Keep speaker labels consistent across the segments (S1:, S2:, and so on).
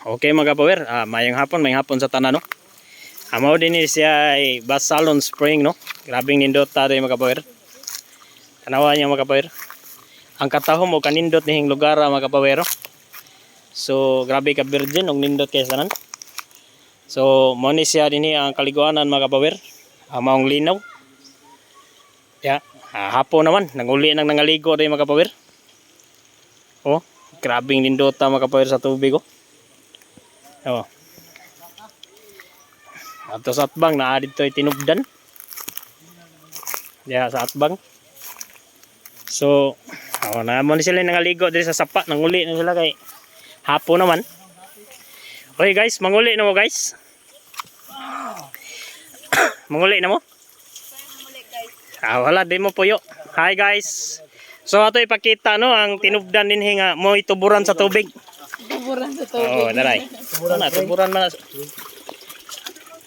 S1: Okay mga kapower, mayang hapon sa tanan no. Mao din ni siya ay Basalon Spring no. Grabing nindot ta mga kapower. Tanawa niya mga kapower. Ang katahom o kanindot nihing lugar mga kapower. So grabe ka virgin og nindot kay tanan. So mo ni siya dinhi ang kaliguanan mga kapower. Maong linaw. Ya, hapon naman nanguli nang nangaligo day mga kapower. Oh, grabing nindot ta mga kapower sa tubig oh. Oh. Ato sa atbang naa dito ay tinubdan. Diya sa atbang. So, naman sila nangaligo diri sa sapa, nanguli na sila kay hapon naman. Okay guys, manguli na mo guys. Manguli na mo? Wala di mo puyo. Hi guys. So ato ipakita no ang tinubdan din nga mo ituburan sa tubig.
S2: Tuburan sa tubig.
S1: Daray. Tuburan man.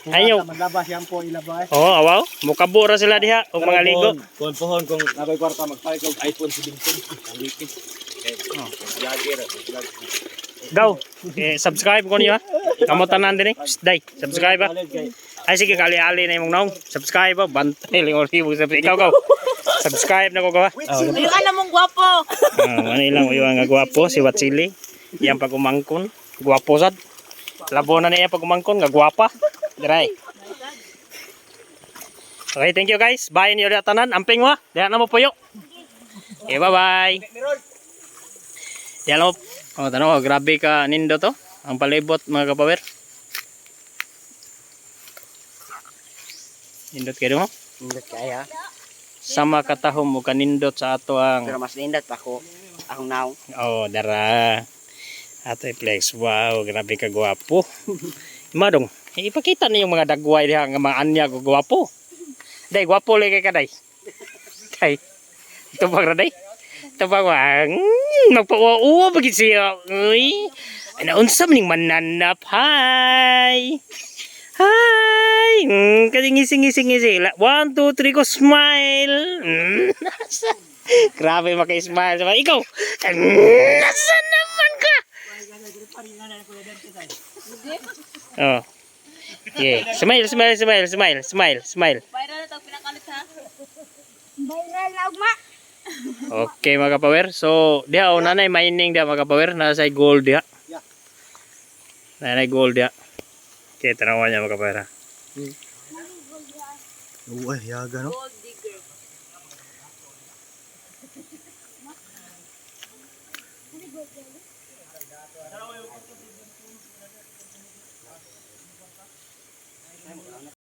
S1: Ayaw.
S3: Maglabas yan po ilabas.
S1: Awaw. Mukabo ra sila diha og mga ligo.
S3: Pohon kung nabay kwarta magpalit og iPhone 17.
S1: Go. Subscribe ko niyo ha. Kamo tanan din Day. Subscribe ha. Ay sige kali-ali na imong naong. Subscribe ha. Bantay lingon libo subscribe. Ikaw go. Subscribe na ko ka.
S2: Uyuan na mong gwapo.
S1: Manilang uyuan nga gwapo si Watsili. Yang pagumangkon, gwapo sad. Labo na niya pagumangkon nga gwapa. Diray. Okay, thank you guys. Bye niyo da tanan. Amping wa. Diha na mo puyo. Okay, bye-bye. Diha na mo. Tanaw, grabe ka nindo to. Ang palibot mga kapower. Nindot kayo mo?
S3: Nindot kaya.
S1: Sama katahom mo kanindot sa ato ang...
S3: Pero mas nindot pa ko. Akong naong.
S1: Dara. Ato flex. Wow, grabe ka gwapo. Madong, ipakita niyo yung mga dagway diha nga mga anya ko gwapo. Day, gwapo lagi ka day. Day. Tubag ra day. Tubag wa. Magpauwa bagid siya. Uy. Ano unsa maning mananap? Hi. Hi. Ngisi. 1 2 3 ko smile. Grabe maka-smile sa ikaw. Nasa naman ka? Oh. Yeah. Smile.
S2: Viral na tawag pinakalit ha. Viral na ugma.
S1: Okay mga kapower. So, diha nanay mining diha mga kapower. Nasa gold diha. Nanay gold diha. Okay, tanawan niya mga kapower.
S3: Uy, yaga no?
S2: Gold digger.